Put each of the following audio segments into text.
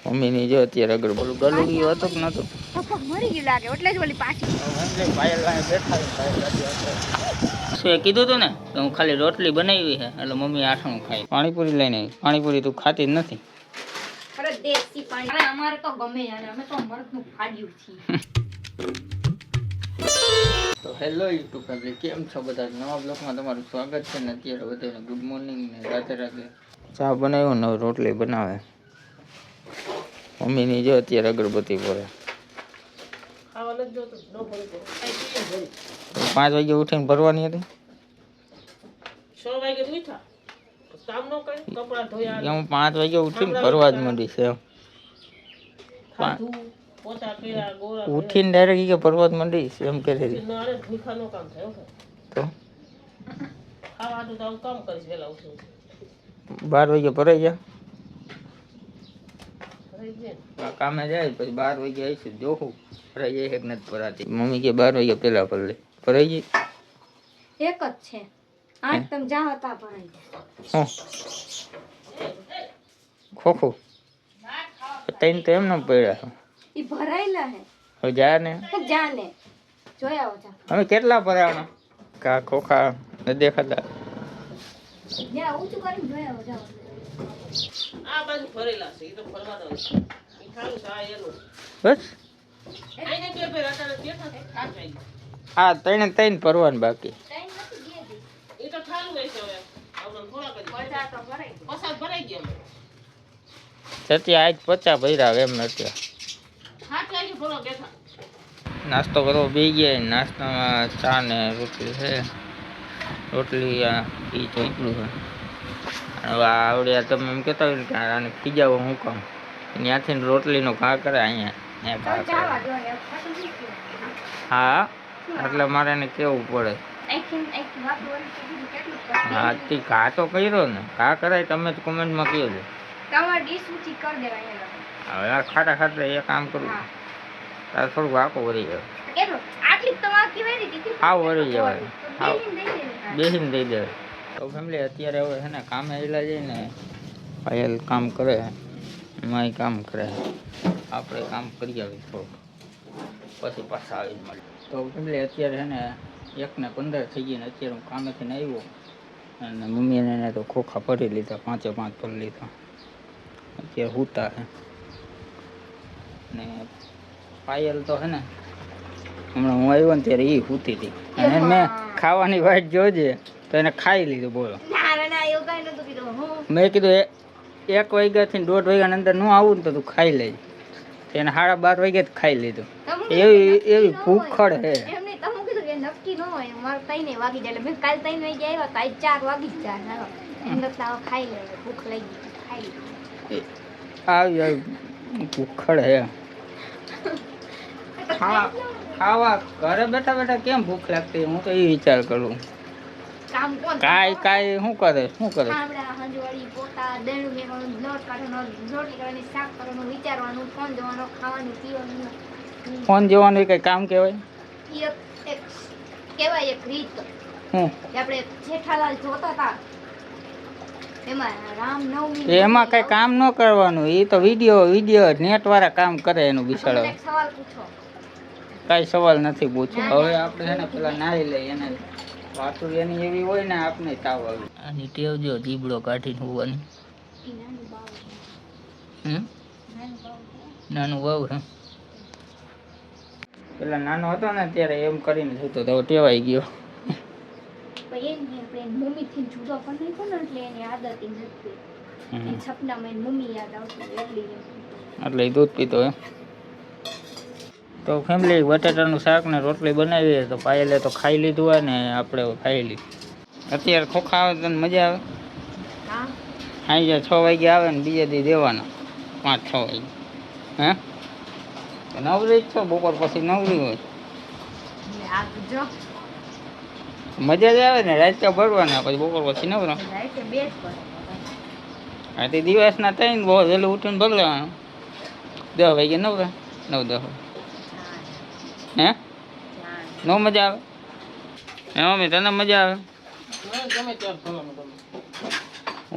Mummy ની જો અત્યારે આગળ બોલું ગલું ગયું હતું કે નતું મરી ગયું લાગે એટલે જ ઓલી પાછી પાયલ બેઠા શું કીધું તું ને કે હું ખાલી રોટલી બનાવી છે એટલે મમ્મી આઠણું ખાય પાણીપુરી લઈને આવી પાણીપુરી તું ખાતી જ નથી અરે દેશી પાણી અરે અમારે તો ગમે યાર અમે તો મરદનું ફાડ્યું છીએ તો હેલો યુટ્યુબ ફેમિલી કેમ છો બધા નવા બ્લોગમાં તમારું સ્વાગત છે ને અત્યારે બધાને ગુડ મોર્નિંગ ને રાતે રાતે ચા બનાવ્યો ને રોટલી બનાવે મમ્મીની જો અત્યારે અગરબત્તી પડે 5 વાગે ઉઠીને ભરવાની હતી 6 વાગે ઉઠ્યા કામ નો કરી કપડા ધોયા હું 5 વાગે ઉઠીને ભરવા જ માંડી છે પોતા કર્યા ગોળા ઉઠીને ડાયરેક્ટ કે ભરવા જ માંડી એમ કરે નારે ભૂખા નો કામ થાય તો ખાવા તો આવું કામ કરીશ વેલા ઉઠીને 12 વાગે ભરાઈ ગયા રહી જાય કામે જાય પછી 12 વાગે આવીશું જોવું ભરાઈ જાય કે નથી ભરાતી મમ્મી કે 12 વાગે પેલા ભર લે ભરાઈ જાય એક જ છે આજ તમે જાઓ તા ભરાઈ જાય ખોખું તઈને તો એમને પડ્યા ઈ ભરાયેલા હે હવે જા ને જાને જોયા આવો જા હવે કેટલા ભરાણા કા ખોખા ન દેખાતા યા ઊંચું કરીને જોયા આવો જાઓ આ બાજુ ભરેલા છે ઈ તો ફરવાનો છે ઈ ખાલું છે આ એનું બસ આઈને બે બે રાતાને બેઠા છે ખાસ આવી આ તઈને ભરવાનું બાકી ટાઈમ નથી દીધી ઈ તો ખાલું હોય છે હવે આપણે થોડા કરી પચા તો ભરાઈ પસાદ ભરાઈ ગયા સત્યા આજ 50 ભર્યા એમ નથી હાથ લાગી થોડો બેઠા નાસ્તો કરવો બે ગયા નાસ્તામાં ચા ને રોટલી છે રોટલી ઈ તો એટલું છે હવે આવડ્યા તમે એમ કહેતા હોય કે આને ખીજાવો હું કામ ત્યાંથી રોટલીનો ઘા કરે અહીંયા ઘા કરે જાવા દો ને ફાટી ગયું હા એટલે મારે એને કેવું પડે એક વાત વળી કેટલું હા તે ઘા તો કર્યો ને ઘા કરાય તમે જ કોમેન્ટમાં કહો છો તમારે ડીશ ઊંચી કરી દેવાય હવે આ ખાટા ખાટા એ કામ કરું તારે થોડુંક આખો વળી જાય કેટલું આટલી તમારે કેવાય દીધી હાવ વળી જવાય હાવ બેહીને બેસીને દઈ દેવાય દઈ દે તો ફેમિલી અત્યારે હવે છે ને કામે આવેલા જઈએ ને પાયલ કામ કરે માય કામ કરે આપણે કામ કરી આવી થોડુંક પછી પાછા આવીને મળે તો ફેમિલી અત્યારે છે ને 1:15 થઈ ગઈ ને અત્યારે હું કામેથી આવ્યો અને મમ્મીને એને તો ખોખા ભરી લીધા 5 ભરી લીધા અત્યારે સૂતા છે ને પાયલ તો છે ને હમણાં હું આવ્યો ને ત્યારે એ સૂતી હતી અને મેં ખાવાની વાટ જોજે તો એને ખાઈ લીધું બોલો ના એવું કઈ નતું કીધું હું મેં કીધું 1 વાગ્યાથી 1:30 વાગ્યાની અંદર ન આવું ને તો તું ખાઈ લેજે એને 12:30 વાગ્યે જ ખાઈ લીધું એવી ભૂખડ હે એમને તમે કીધું કે નક્કી ન હોય મારે 3 વાગી જાય એટલે મેં કાલ 3 વાગે આવ્યા તો આજ 4 વાગી જ જાય હાલો એમ તો ખાઈ લે ભૂખ લાગી ખાઈ લે આવી ભૂખડ હે ખાવા ઘરે બેઠા બેઠા કેમ ભૂખ લાગતી હું તો એ વિચાર કરું કામ કોણ કાંઈ શું કરે આમળા હંજવાળી પોતા દેણું મેવાનું લોટ કાઢવાનો રોટલી કરવાની શાક કરવાનું વિચારવાનું ફોન જોવાનો ખાવાનું પીવાનું ફોન જોવાનું કઈ કામ કહેવાય એક કહેવાય એક રીત હું કે આપણે જેઠાલાલ જોતા હતા એમાં રામનવમી એમાં કઈ કામ ન કરવાનું એ તો વિડીયો નેટ વાળા કામ કરે એનું બિચારો એક સવાલ પૂછો કઈ સવાલ નથી પૂછ્યો હવે આપણે એને પેલા નાહી લઈએ એને વાતું એની એવી હોય ને આપણે તાવ આવે આની ટેવ જો જીબડો કાઢીને હોવાની નાનું વાવ હે પેલા નાનો હતો ને ત્યારે એમ કરીને જતો તો ટેવાઈ ગયો મમ્મી થી જુદો પણ નહીં ને એટલે એની આદત સપનામાં મમ્મી યાદ આવતી એટલે દૂધ પીતો એમ તો ફેમિલી બટાટાનું શાક ને રોટલી બનાવીએ તો પાયલે તો ખાઈ લીધું હોય ને આપણે ખાઈ લીધું અત્યારે ખોખા આવે તો મજા આવે સાંજે 6 વાગે આવે ને બીજે દી દેવાના 5-6 વાગે હે નવરી જ છો બપોર પછી નવરી હોય મજા જ આવે ને રાતે ભરવાના પછી બપોર પછી નવરા હા તે દિવસના 3 બહુ વહેલું ઉઠીને ભરી લેવાનું 10 વાગે નવરા 9-10 હે નો મજા આવે હે મમ્મી તને મજા આવે ગમે ત્યારે ફરવાનું ગમે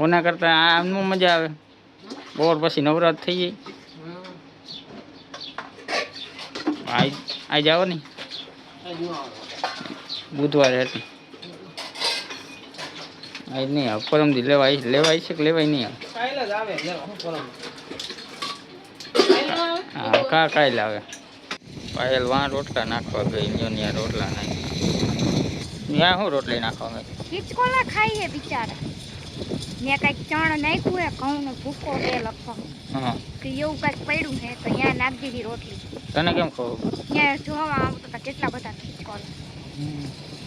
ઓના કરતા આમનું મજા આવે બપોર પછી નવરાત થઈ જાય આજ આવો ને બુધવારે હતી આજ નહીં આવે પરમથી લેવાય છે કે લેવાય નહીં આવે હા કાંઈ લાવે પાયલ વાં રોટલા નાખવા ગઈ ત્યાં રોટલા નાખી ત્યાં શું રોટલી નાખવા ગઈ હિચકોલા ખાઈ હે બિચારા ને કઈક ચણ નાખ્યું હે ઘઉંનો ભૂકો હે લખવા હા કે એવું કઈક પડ્યું હે તો ત્યાં નાખી દીધી રોટલી તને કેમ ખબર ત્યાં જોવા આવતા હતા કેટલા બધા હિચકોલા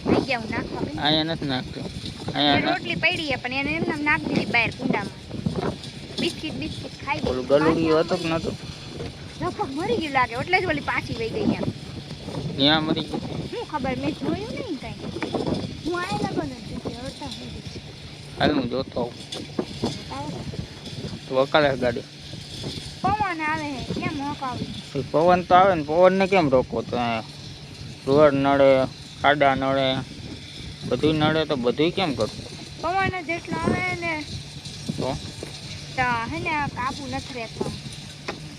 થઈ ગયા હું નાખવા ગઈ. અહીંયા નથી નાખતું એ અહીંયા રોટલી પડી હે પણ એને એમને નાખી દીધી બહાર કુંડામાં બિસ્કિટ ખાઈ ગઈ. ઓલું ગલુડિયું હતું કે નહોતું લગભગ મરી ગયું લાગે એટલે જ ઓલી પાછી વહી ગઈ એમ ત્યાં મરી ગયું શું ખબર મેં જોયું નહીં કઈ હું આય લગો નથી જોતા હાલ હું જોતો આવું તું અકાલે ગાડી પવન આવે હે કેમ મોકાવી એ પવન તો આવે ને પવનને કેમ રોકો તો રોડ નડે ખાડા નડે બધું નડે તો બધું કેમ કરવું પવન જેટલો આવે ને તો હે ને કાબુ નથી રહેતો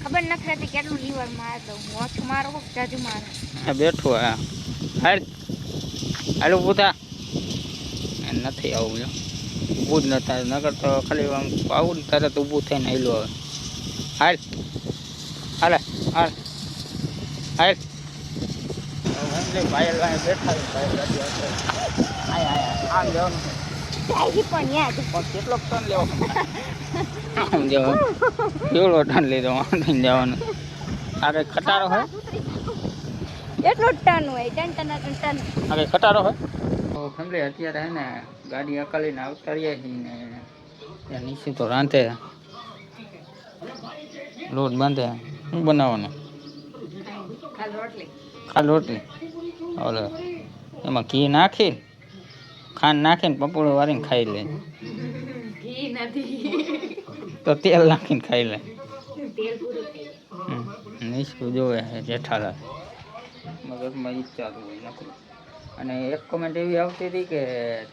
ખબર નથી રહેતી કેટલું લીવર માર દઉં ઓછું મારો કોક જાજુ મારે આ બેઠું હા હાલ ઊભું થા નથી આવું ઊભું જ નતા નગર તો ખાલી આમ આવું ને તરત ઊભું થઈને હેલું આવે હાલ હાલે હાલ હાલ પાયલ બેઠા આમ જવાનું પણ યાદ પણ કેટલો ટન લેવો આમ જવાનું કેવડો ટન લીધો વાંધો જવાનું આ કઈ ખટારો હોય એટલું જ ટન હોય ટન આ કઈ ખટારો હોય તો ફેમિલી અત્યારે હે ને ગાડી અકાલીને આવતા રહ્યા છીએ ને ત્યાં નીચે તો રાંધે લોટ બાંધે શું બનાવવાનું ખાલી રોટલી ઓલે એમાં ઘી નાખી ખાંડ નાખીને પપોડો વાળીને ખાઈ લે તો તેલ નાખીને ખાઈ લે નીચું જોવે જેઠાલાલ મગજમાં ઈચ્છા હોય નથી અને એક કોમેન્ટ એવી આવતી હતી કે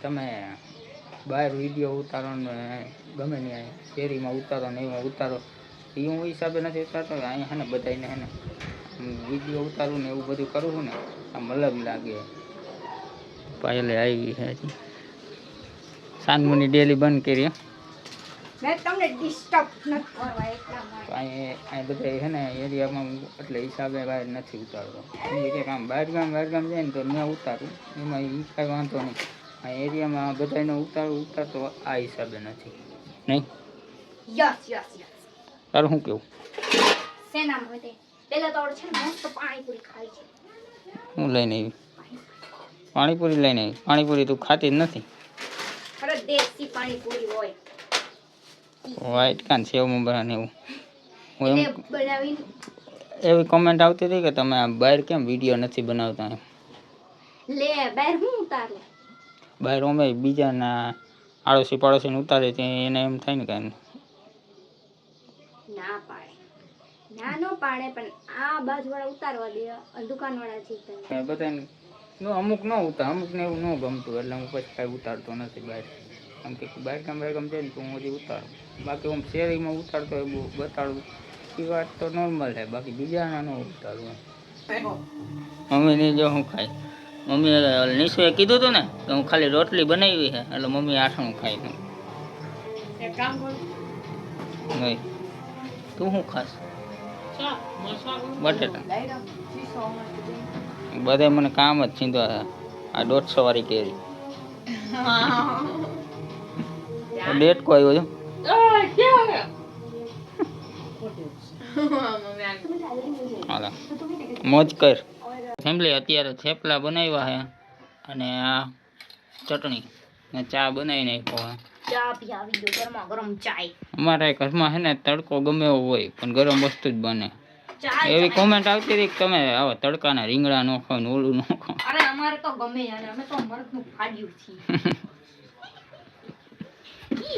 તમે બહાર વિડીયો ઉતારો ને ગમે ને શેરીમાં ઉતારો ને એમાં ઉતારો એ હું હિસાબે નથી ઉતારતો અહીંયા હે ને બધાને હે ને વિડીયો ઉતારું ને એવું બધું કરું ને આમ અલગ લાગે પાયલે આવી છે સાનમુની ડેલી બંધ કરી મેં તમને ડિસ્ટર્બ નથી કરવા એટલા માટે અહીં બધા છે ને એરિયામાં એટલે હિસાબે બહાર નથી ઉતારતો કે આમ બહાર ગામ જાય ને તો ત્યાં ઉતારું એમાં એ કાંઈ વાંધો નહીં આ એરિયામાં બધાને ઉતારતો આ હિસાબે નથી નહીં યસ તારું શું કેવું સેના માટે પેલા તો છે ને મસ્ત પાણીપુરી ખાઈ છે હું લઈને આવી પાણીપુરી લઈને આવી પાણીપુરી તું ખાતી જ નથી અરે દેશી પાણીપુરી હોય વ્હાઈટ કાન સેવ મમરા ને એવું હું એને એમ બનાવીને એવી કોમેન્ટ આવતી હતી કે તમે આ બહાર કેમ વિડીયો નથી બનાવતા એમ લે બહાર હું ઉતારું બહાર અમે બીજાના આડોશી પાડોશીને ઉતારે છે એને એમ થાય ને કાંઈ ના પાડે ના નો પાડે પણ આ બાજુવાળા ઉતારવા દે દુકાનવાળા છે બધાને અમુક ન ઉતાર અમુકને એવું ન ગમતું એટલે હું પછી કાંઈ ઉતારતો નથી બહાર આમ કે બહાર ગામ જાય ને તો હું હજી ઉતારું બાકી હું શેરીમાં ઉતારતો એ બહુ બતાડું એ વાત તો નોર્મલ છે બાકી બીજાના ન ઉતારું મમ્મીને જો હું ખાઈ મમ્મી નિશુએ કીધું હતું ને કે હું ખાલી રોટલી બનાવી છે એટલે મમ્મી આઠણું ખાઈ દઉં નહીં તું શું ખાસ બટેટા બધે મને કામ જ છીંદો આ 150 વાળી કેરી ડેટ કો આવ્યો છે હાલો મોજ કર ફેમિલી અત્યારે થેપલા બનાવ્યા છે અને આ ચટણી ને ચા બનાવી નાખ્યો ચા પી આવી ગયો ગરમા ગરમ ચાય અમારા ઘરમાં છે ને તડકો ગમે એવો હોય પણ ગરમ વસ્તુ જ બને એવી કોમેન્ટ આવતી હતી કે તમે આવા તડકાના રીંગણા નો ખાવ ને ઓલું નો ખાવ અરે અમારે તો ગમે અને અમે તો મરદનું ફાડ્યું છે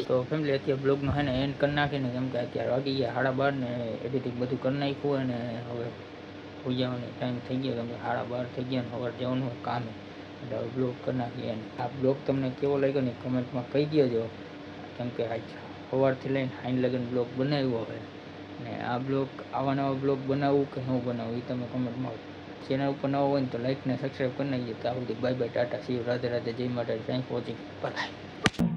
તો ફેમિલી અત્યારે બ્લોગનો છે ને એન્ડ કરી નાખીને કેમ કે અત્યારે વાગી ગયા 12:30 ને એડિટિંગ બધું કરી નાખ્યું અને હવે હોઈ જવાનો ટાઈમ થઈ ગયો કેમ કે 12:30 થઈ ગયા ને સવાર જવાનું કામ એટલે હવે બ્લોગ કરી નાખીએ અને આ બ્લોગ તમને કેવો લાગ્યો ને કમેન્ટમાં કહી દેજો કેમ કે આજ સવારથી લઈને સાંજ લગન બ્લોગ બનાવ્યો હવે ને આ બ્લોગ આવા નવા બ્લોગ બનાવવું કે ન બનાવવું એ તમે કમેન્ટમાં ચેનલ ઉપર નવો હોય ને તો લાઈક ને સબસ્ક્રાઈબ કરી નાખીએ. તો આ બધી bye bye Tata C you Radhe Radhe જય માતા થેન્ક ફોર વોચિંગ બાય.